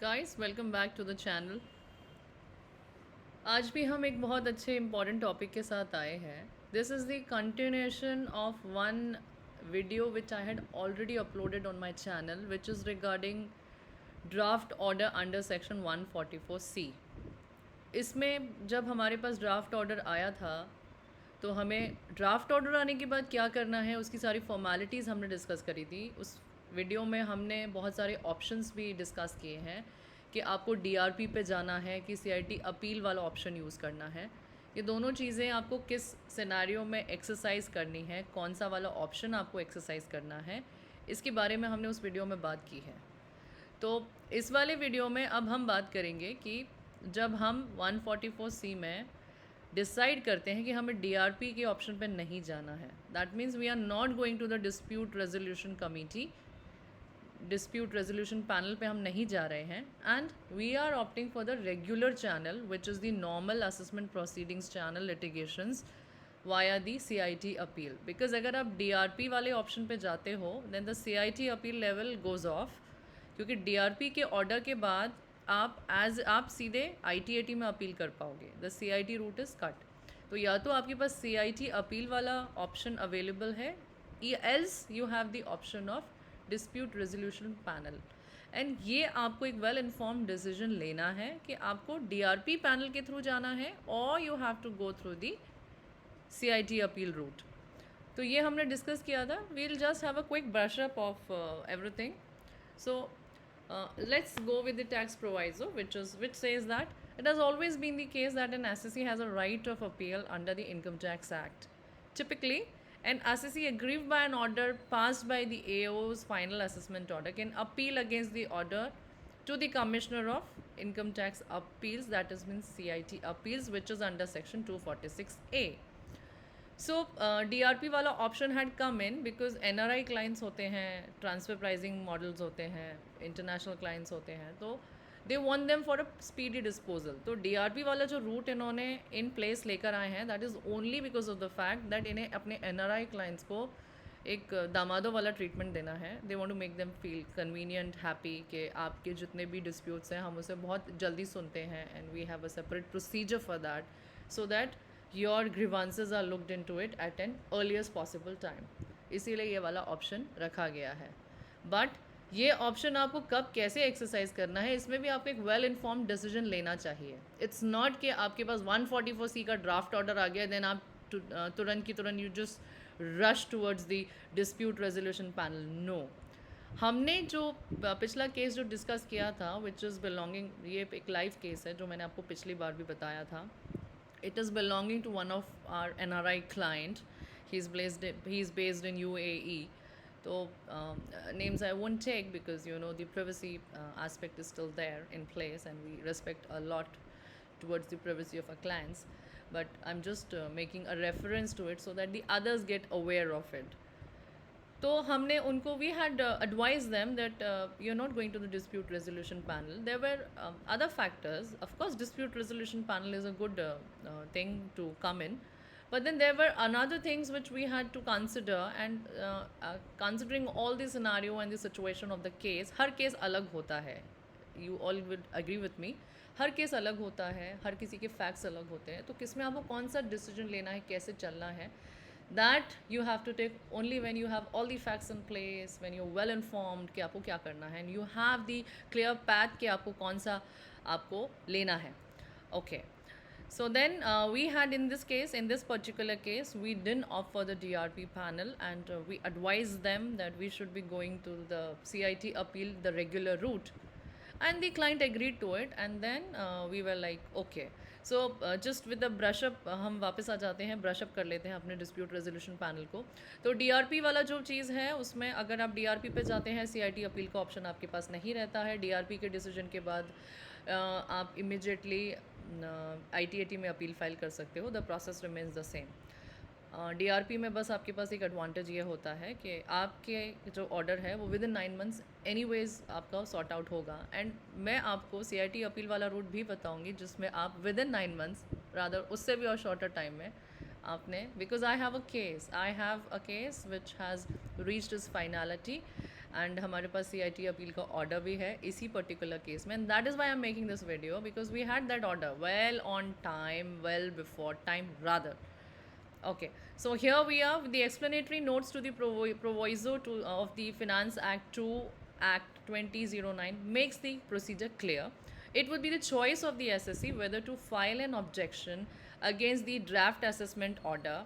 Guys welcome back to the channel. आज भी हम एक बहुत अच्छे इम्पॉर्टेंट टॉपिक के साथ आए हैं। This is the continuation of one video which I had already uploaded on my channel which is regarding draft order under section 144C। इसमें जब हमारे पास ड्राफ्ट ऑर्डर आया था तो हमें ड्राफ्ट ऑर्डर आने के बाद क्या करना है उसकी सारी फॉर्मेलिटीज़ हमने डिस्कस करी थी। उस वीडियो में हमने बहुत सारे ऑप्शंस भी डिस्कस किए हैं कि आपको डीआरपी पे जाना है कि सीआईटी अपील वाला ऑप्शन यूज़ करना है। ये दोनों चीज़ें आपको किस सिनेरियो में एक्सरसाइज करनी है, कौन सा वाला ऑप्शन आपको एक्सरसाइज करना है, इसके बारे में हमने उस वीडियो में बात की है। तो इस वाले वीडियो में अब हम बात करेंगे कि जब हम 144C में डिसाइड करते हैं कि हमें डीआरपी के ऑप्शन पे नहीं जाना है, that means we are not going to the dispute resolution committee, dispute resolution panel पे हम नहीं जा रहे हैं, and we are opting for the regular channel which is the normal assessment proceedings channel litigations via the CIT appeal. Because अगर आप DRP वाले option पे जाते हो then the CIT appeal level goes off, क्योंकि डीआरपी के order के बाद आप सीधे आईटीएटी में अपील कर पाओगे। The CIT route is cut. तो या तो आपके पास सीआईटी अपील वाला ऑप्शन अवेलेबल है, else you have the option of dispute resolution panel. And ये आपको एक वेल इन्फॉर्म्ड डिसीजन लेना है कि आपको डीआरपी पैनल के थ्रू जाना है और you have to go through the CIT appeal route. तो ये हमने डिस्कस किया था। We'll just have a quick brush up of everything. So let's go with the tax proviso, which says that it has always been the case that an assessee has a right of appeal under the Income Tax Act. Typically, an assessee aggrieved by an order passed by the AO's final assessment order can appeal against the order to the Commissioner of Income Tax Appeals, that is means CIT appeals, which is under section 246A. So DRP वाला option had come in because NRI clients होते हैं, transfer pricing models होते हैं, international clients होते हैं, तो they want them for a speedy disposal. तो DRP वाला जो रूट इन्होंने इन प्लेस लेकर आए हैं that is only because of the fact that इन्हें अपने एनआरआई क्लाइंट्स को एक दामादों वाला ट्रीटमेंट देना है। They want to make them feel convenient, happy कि आपके जितने भी डिस्प्यूट्स हैं हम उसे बहुत जल्दी सुनते हैं and we have a separate procedure for that so that your grievances are looked into it at an earliest possible time। इसीलिए ये वाला ऑप्शन रखा गया है। बट ये ऑप्शन आपको कब कैसे एक्सरसाइज करना है इसमें भी आपको एक वेल इन्फॉर्म्ड डिसीजन लेना चाहिए। इट्स नॉट कि आपके पास 144C का ड्राफ्ट ऑर्डर आ गया देन आप तुरंत की तुरंत you just rush towards the dispute resolution panel. No, हमने जो पिछला केस जो डिस्कस किया था विच इज़ बिलोंगिंग, ये एक लाइव केस है जो मैंने आपको पिछली बार भी बताया था। It is belonging to one of our NRI client. He's based in UAE. So names I won't take because you know the privacy aspect is still there in place, and we respect a lot towards the privacy of our clients. But I'm just making a reference to it so that the others get aware of it. तो हमने उनको we had advise them that you are not going to the dispute resolution panel. There were other factors, of course dispute resolution panel is a good thing to come in, but then there were another things which we had to consider, and considering all the scenario and the situation of the case, her case अलग होता है, you all would agree with me, her case अलग होता है, हर किसी के facts अलग होते हैं, तो किस में आपको कौन सा डिसीजन लेना है, कैसे चलना है, that you have to take only when you have all the facts in place, when you're well informed कि आपको क्या करना है, and you have the clear path कि आपको कौन सा आपको लेना है। Okay, so then we had in this particular case, we didn't opt for the DRP panel, and we advised them that we should be going to the CIT appeal, the regular route, and the client agreed to it, and then we were like okay, so just with the brush up हम वापस आ जाते हैं, brush up कर लेते हैं अपने dispute resolution panel को। तो डीआरपी वाला जो चीज़ है उसमें अगर आप डीआरपी पे जाते हैं, सीआईटी अपील का ऑप्शन आपके पास नहीं रहता है। डीआरपी के डिसीजन के बाद आप इमिजिएटली आईटीएटी में अपील फाइल कर सकते हो। The process remains the same. DRP में बस आपके पास एक एडवांटेज ये होता है कि आपके जो ऑर्डर है वो विद इन 9 मंथ्स एनीवेज आपका सॉर्ट आउट होगा। एंड मैं आपको सीआईटी अपील वाला रूट भी बताऊंगी जिसमें आप विद इन 9 मंथ्स, रादर उससे भी और शॉर्टर टाइम में आपने, because I have a case which has reached is finality, and हमारे पास CIT अपील का ऑर्डर भी है इसी पर्टिकुलर केस में, and that is why I am making this video because we had that order well on time, well before time rather. Okay, so here we are with the explanatory notes to the proviso of the Finance Act 2 Act 2009 makes the procedure clear. It would be the choice of the SSC whether to file an objection against the draft assessment order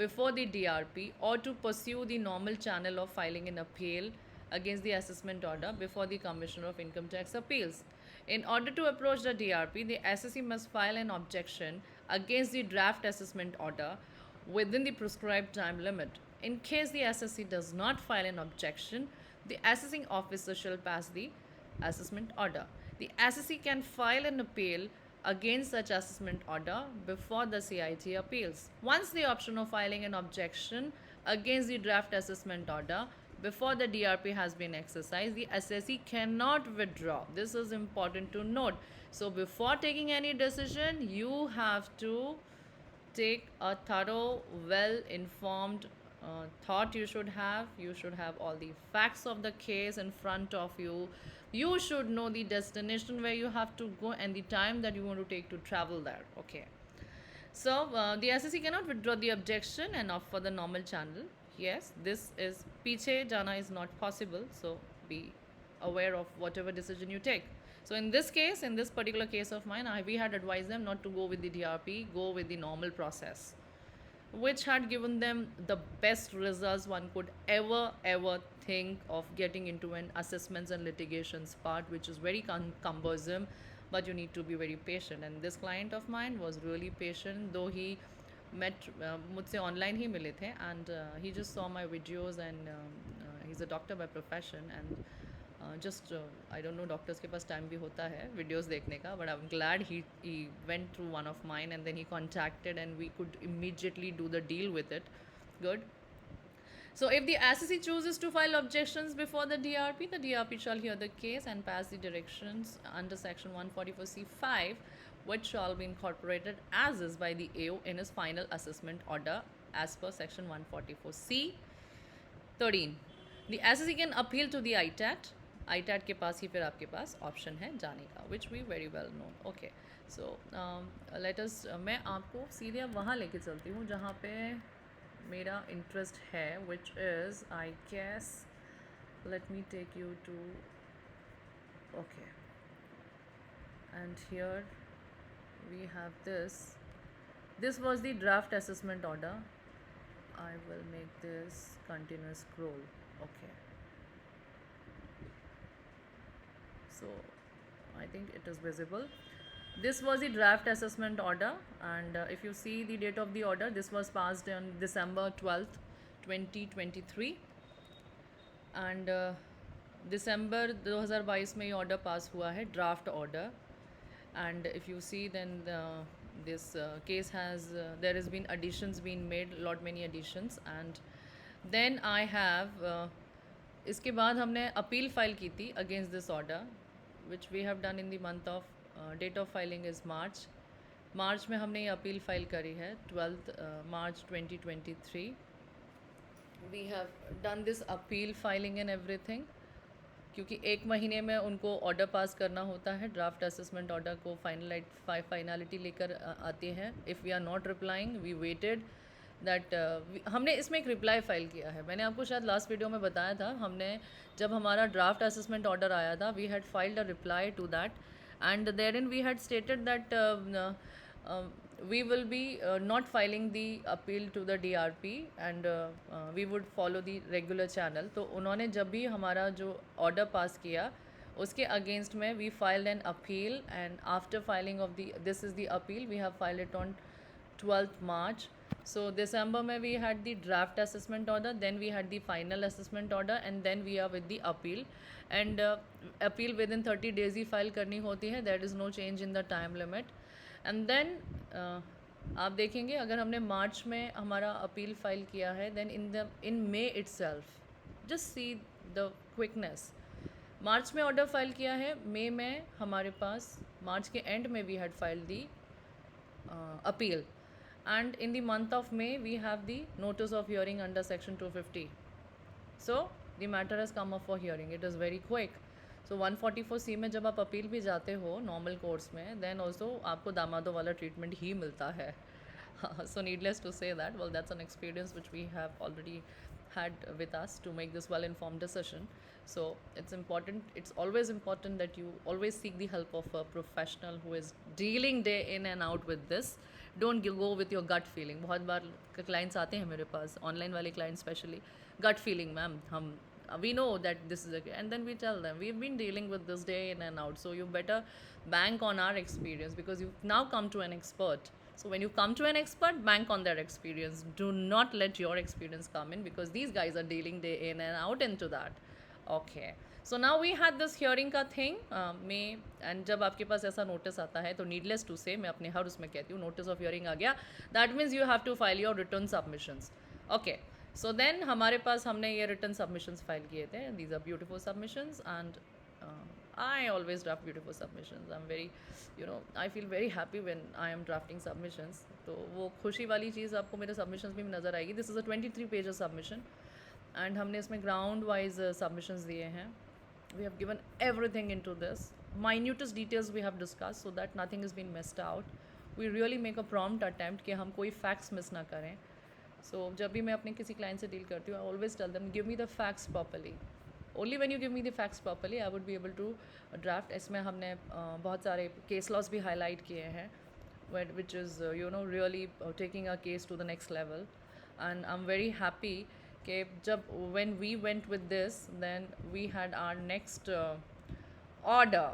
before the DRP or to pursue the normal channel of filing an appeal against the assessment order before the Commissioner of Income Tax Appeals. In order to approach the DRP, the SSC must file an objection against the draft assessment order within the prescribed time limit. In case the SSC does not file an objection, the assessing officer shall pass the assessment order. The SSC can file an appeal against such assessment order before the CIT appeals. Once the option of filing an objection against the draft assessment order before the DRP has been exercised, the SSC cannot withdraw. This is important to note. So before taking any decision, you have to take a thorough, well informed thought. You should have all the facts of the case in front of you. You should know the destination where you have to go and the time that you want to take to travel there. Okay, so the SSC cannot withdraw the objection and opt for the normal channel. Yes, this is piche jana is not possible, so be aware of whatever decision you take. So in this case, in this particular case of mine, we had advised them not to go with the DRP, go with the normal process, which had given them the best results one could ever think of getting into an assessments and litigations part, which is very cumbersome, but you need to be very patient. And this client of mine was really patient, though he met मुझसे online ही मिले थे, and he just saw my videos, and he's a doctor by profession, and just I don't know, doctors के पास time भी होता है videos देखने का, but I am glad he went through one of mine and then he contacted and we could immediately do the deal with it. Good. So if the SSC chooses to file objections before the DRP shall hear the case and pass the directions under section 144C5, which shall be incorporated as is by the AO in his final assessment order as per section 144C13. The SSC can appeal to the ITAT. ITAT के पास ही फिर आपके पास option है जाने का, which we very well know. Okay, so let us मैं आपको सीधे वहाँ लेके चलती हूँ जहाँ पे मेरा इंटरेस्ट है, which is I guess, let me take you to, okay, and here we have this was the draft assessment order. I will make this continuous scroll. Okay, so I think it is visible. This was the draft assessment order, and if you see the date of the order, this was passed on December 12th 2023, and दिसंबर 2022 में ये order pass हुआ है, draft order. And if you see, then this case has there has been additions been made, lot many additions, and then I have इसके बाद हमने appeal file की थी against this order, which we have done in the month of date of filing is March में हमने ये appeal file करी है 12 March 2023. We have done this appeal filing and everything, क्योंकि एक महीने में उनको ऑर्डर पास करना होता है, ड्राफ्ट असेसमेंट ऑर्डर को फाइनलिटी लेकर आते हैं. If we are not replying, we waited that हमने इसमें एक रिप्लाई फ़ाइल किया है. मैंने आपको शायद लास्ट वीडियो में बताया था, हमने जब हमारा ड्राफ्ट असेसमेंट ऑर्डर आया था, we had filed a reply to that, and there in we had stated that we will be not filing the appeal to the DRP, and we would follow the regular channel. तो उन्होंने जब भी हमारा जो order pass किया उसके against में we filed an appeal, and after filing of the this is the appeal, we have filed it on 12th March. So December में we had the draft assessment order, then we had the final assessment order, and then we are with the appeal, and appeal within 30 days he file करनी होती है. There is no change in the time limit. And then आप देखेंगे, अगर हमने मार्च में हमारा appeal file किया है, then in May itself, just see the quickness. March में ऑर्डर फाइल किया है, मे में हमारे पास मार्च के एंड में we had file the appeal, and in the month of May we have the notice of hearing under section 250. So the matter has come up for hearing, it is very quick. So 144C में जब आप appeal भी जाते हो normal courts में, then also आपको दामादों वाला ट्रीटमेंट ही मिलता है. So needless to say that, well, that's an experience which we have already had with us to make this well informed decision. So it's important, it's always important that you always seek the help of a professional who is dealing day in and out with this. Don't go with your gut feeling. बहुत बार clients आते हैं मेरे पास, online वाले clients especially, gut feeling, ma'am, हम we know that this is a, and then we tell them we've been dealing with this day in and out, so you better bank on our experience because you've now come to an expert. So when you come to an expert, bank on their experience. Do not let your experience come in because these guys are dealing day in and out into that. Okay. So now we had this hearing का thing में, and जब आपके पास ऐसा notice आता है तो needless to say मैं अपने हर उसमें कहती हूँ notice of hearing आ गया, that means you have to file your return submissions. Okay. So then हमारे पास हमने ये return submissions file किए थे. These are beautiful submissions and I always draft beautiful submissions. I'm very, I feel very happy when I am drafting submissions. तो वो खुशी वाली चीज़ आपको मेरे submissions में भी नज़र आएगी. This is a 23-page submission and हमने इसमें ground wise submissions दिए हैं. We have given everything into this. Minutest details we have discussed so that nothing has been missed out. We really make a prompt attempt कि हम कोई facts miss ना करें. So जब भी मैं अपने किसी client से deal करती हूँ, I always tell them, give me the facts properly. Only when you give me the facts properly, I would be able to draft. इसमें हमने बहुत सारे case laws भी highlight किए हैं, which is really taking our case to the next level. And I'm very happy कि जब when we went with this, then we had our next order.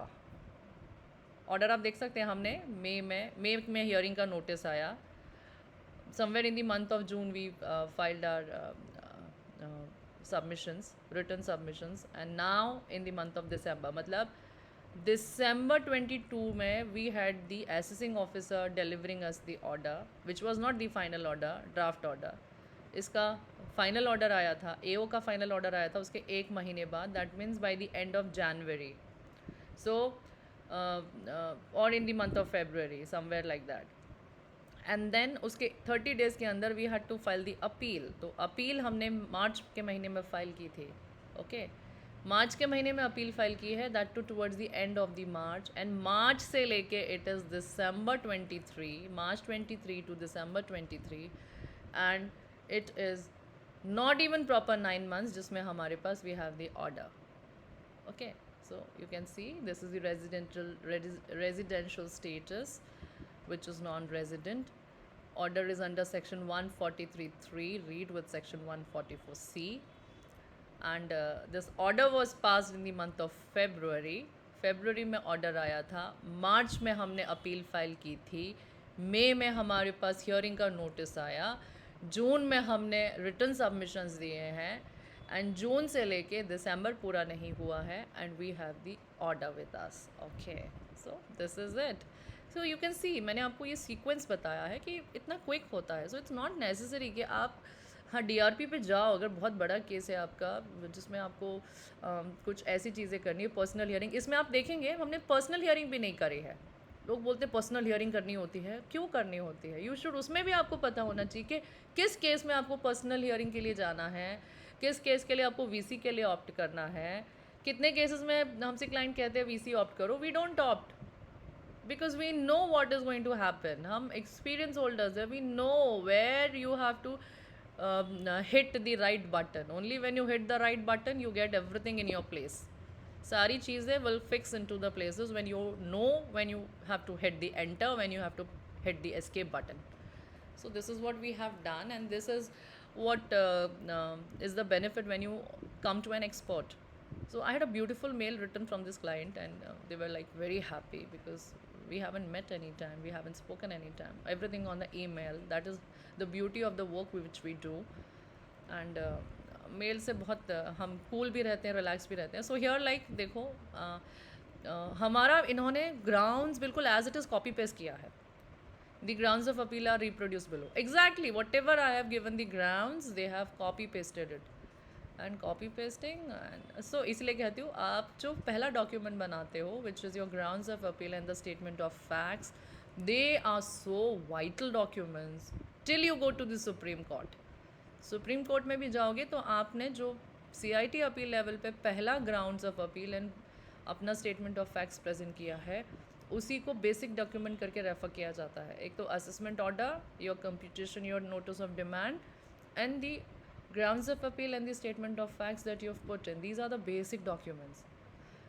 Order आप देख सकते हैं, हमने मई में hearing का notice आया. Somewhere in the month of June we filed our submissions, written submissions, and now in the month of December, मतलब December 22 में we had the assessing officer delivering us the order, which was not the final order, draft order. इसका final order आया था, AO का final order आया था उसके एक महीने बाद, that means by the end of January. So or in the month of February, somewhere like that. And then उसके 30 डेज़ के अंदर we had to file the appeal. तो अपील हमने मार्च के महीने में फ़ाइल की थी. ओके, मार्च के महीने में अपील फाइल की है, that too towards the end of the March. And March से लेके it is December 23, March 23 to December 23, and it is not even proper 9 months जिसमें हमारे पास we have the order. Okay, so you can see this is the residential status which is non-resident. Order is under section 143(3), read with section 144C. And this order was passed in the month of February. February में order आया था, March में हमने appeal file की थी, May में हमारे पास hearing का notice आया, June में हमने written submissions दिए हैं, and June से लेके December पूरा नहीं हुआ है, and we have the order with us. Okay, so this is it. So you can सी, मैंने आपको ये सीक्वेंस बताया है कि इतना क्विक होता है. सो इट्स नॉट नेसेसरी कि आप DRP पे जाओ अगर बहुत बड़ा केस है आपका जिसमें आपको कुछ ऐसी चीज़ें करनी है. पर्सनल हियरिंग, इसमें आप देखेंगे हमने पर्सनल हियरिंग भी नहीं करी है. लोग बोलते हैं पर्सनल हियरिंग करनी होती है, क्यों करनी होती है? यू शुड, उसमें भी आपको पता होना चाहिए कि किस केस में आपको पर्सनल हियरिंग के लिए जाना है, किस केस के लिए आपको VC के लिए ऑप्ट करना है. कितने केसेस में हमसे क्लाइंट कहते हैं VC ऑप्ट करो, we don't opt because we know what is going to happen. हम experience holders हैं, we know where you have to hit the right button. Only when you hit the right button you get everything in your place. सारी चीज़ें will fix into the places when you know when you have to hit the enter, when you have to hit the escape button. So this is what we have done, and this is what is the benefit when you come to an expert. So I had a beautiful mail written from this client, and they were like very happy because we haven't met any time, we haven't spoken any time, everything on the email. That is the beauty of the work which we do. And mail से बहुत हम cool भी रहते हैं, relax भी रहते हैं. So here like देखो हमारा इन्होंने ग्राउंड्स बिल्कुल as it is copy paste किया है. The grounds of appeal are reproduce below exactly whatever I have given the grounds, they have copy pasted it. And copy pasting, and so इसलिए कहती हूँ आप जो पहला document बनाते हो which is your grounds of appeal and the statement of facts, they are so vital documents till you go to the Supreme Court. Supreme court में भी जाओगे तो आपने जो CIT अपील लेवल पे पहला ग्राउंड्स ऑफ अपील एंड अपना statement of facts present किया है, उसी को बेसिक डॉक्यूमेंट करके रेफर किया जाता है. एक तो assessment order, your computation, your notice of demand and the grounds of appeal and the statement of facts that you have put in. These are the basic documents.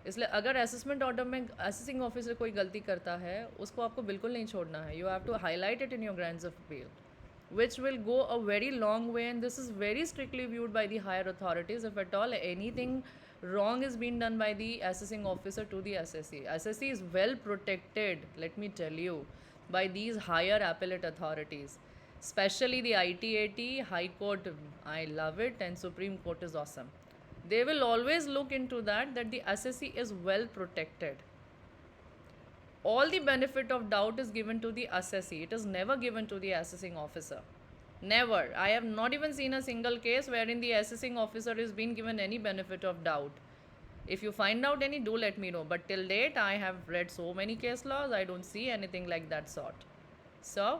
इसलिए अगर assessment order में assessing officer कोई गलती करता है, उसको आपको बिल्कुल नहीं छोड़ना है. You have to highlight it in your grounds of appeal, which will go a very long way, and this is very strictly viewed by the higher authorities. If at all anything wrong is being done by the assessing officer to the SSE, SSE is well protected, let me tell you, by these higher appellate authorities, especially the ITAT, High Court. I love it, and Supreme Court is awesome. They will always look into that the SSE is well protected. All the benefit of doubt is given to the assessee. It is never given to the assessing officer. Never. I have not even seen a single case wherein the assessing officer is being given any benefit of doubt. If you find out any, do let me know. But till date, I have read so many case laws, I don't see anything like that sort. So,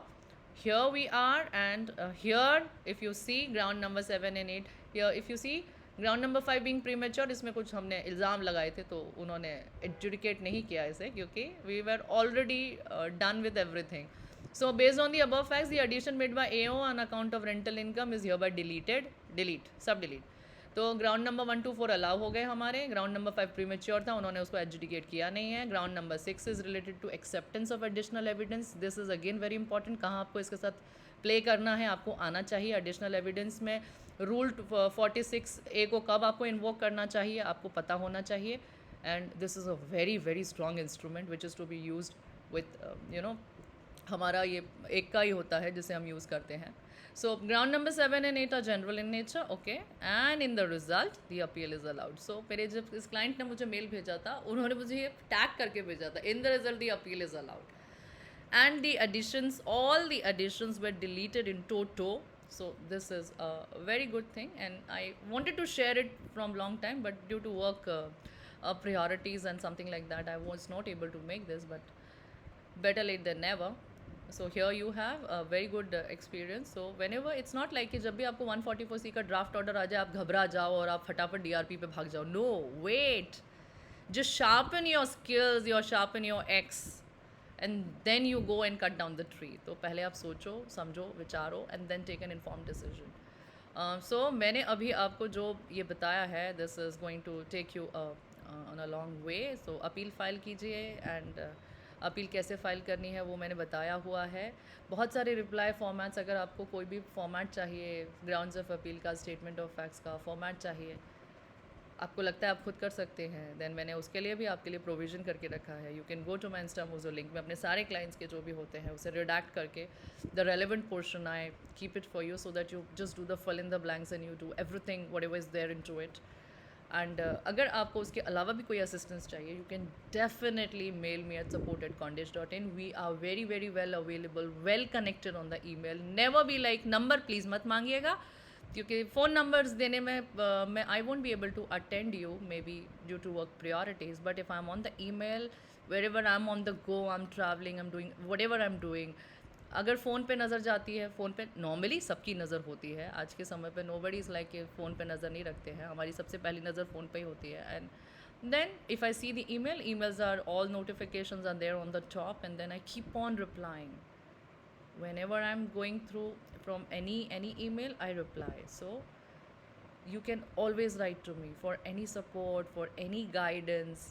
here we are, and here, if you see ground number 7 and 8, here, if you see ground number 5 being premature, इसमें कुछ हमने इल्ज़ाम लगाए थे तो उन्होंने adjudicate नहीं किया इसे, क्योंकि we were already done with everything. So based on the above facts, the addition made by AO on account of rental income is hereby delete, सब डिलीट. तो ग्राउंड नंबर 1 to 4 अलाउ हो गए हमारे. Ground number 5 premature था, उन्होंने उसको adjudicate किया नहीं है. Ground number 6 is related to acceptance of additional evidence. This is again very important. कहाँ आपको इसके साथ प्ले करना है, आपको आना चाहिए एडिशनल एविडेंस में. रूल 46A को कब आपको इन्वोक करना चाहिए, आपको पता होना चाहिए. And this is a very very strong instrument which is to be use with हमारा ये एक का ही होता है जिसे हम यूज़ करते हैं. So ground number 7 and 8 are general in nature, okay, and in the result the appeal is allowed. So मेरे जब इस क्लाइंट ने मुझे मेल भेजा था, उन्होंने मुझे ये टैग करके भेजा था, इन the result the appeal is allowed. And the additions, all the additions were deleted in toto. So this is a very good thing, and I wanted to share it from long time, but due to work priorities and something like that, I was not able to make this, but better late than never. So here you have a very good experience. So whenever, it's not like कि जब भी आपको 144C का draft order आ जाए आप घबरा जाओ और आप फटाफट DRP पे भाग जाओ. No, wait, just sharpen your skills, sharpen your X, and then you go and cut down the tree. तो पहले आप सोचो, समझो, विचारो, and then take an informed decision. So मैंने अभी आपको जो ये बताया है, this is going to take you on a long way. So appeal file कीजिए, and अपील कैसे फ़ाइल करनी है वो मैंने बताया हुआ है. बहुत सारे रिप्लाई फॉर्मेट्स, अगर आपको कोई भी फॉर्मेट चाहिए, ग्राउंड्स ऑफ अपील का, स्टेटमेंट ऑफ फैक्ट्स का फॉर्मेट चाहिए, आपको लगता है आप खुद कर सकते हैं, देन मैंने उसके लिए भी आपके लिए प्रोविज़न करके रखा है. You can go to my Instamojo link में अपने सारे क्लाइंट्स के जो भी होते हैं उसे रिडैक्ट करके the relevant portion I keep it for you, so that you just do the fill in the blanks and you do everything whatever is there into it. And अगर आपको उसके अलावा भी कोई assistance चाहिए, you can definitely mail me at support@condesh.in. We are very very well available, well connected on the email. Never be like number please मत मांगिएगा, क्योंकि फ़ोन नंबर्स देने में मैं I won't be able to attend you, maybe due to work priorities. But if I am on the email, wherever I am on the go, I am travelling, I am doing whatever I am doing, अगर phone पे नज़र जाती है, phone पे normally सबकी नज़र होती है आज के समय पे. नोबडी इज़ लाइक फ़ोन पे नज़र नहीं रखते हैं, हमारी सबसे पहली नज़र फ़ोन पे ही होती है. And then if I see the email, emails are all notifications are there on the top, and then I keep on replying. Whenever I'm going through from any email, I reply. So you can always write to me for any support, for any guidance,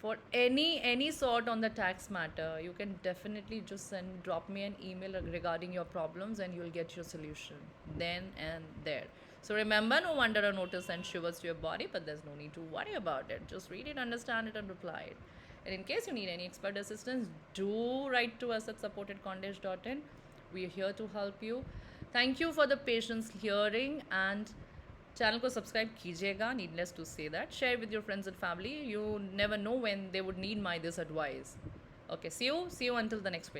for any sort on the tax matter. You can definitely just drop me an email regarding your problems, and you'll get your solution then and there. So remember, no wonder a notice sends shivers to your body, but there's no need to worry about it. Just read it, understand it, and reply it. And in case you need any expert assistance, do write to us at support@condesh.in. We are here to help you. Thank you for the patience hearing, and channel को subscribe कीजिएगा. Needless to say that. Share with your friends and family. You never know when they would need my this advice. Okay, see you until the next video.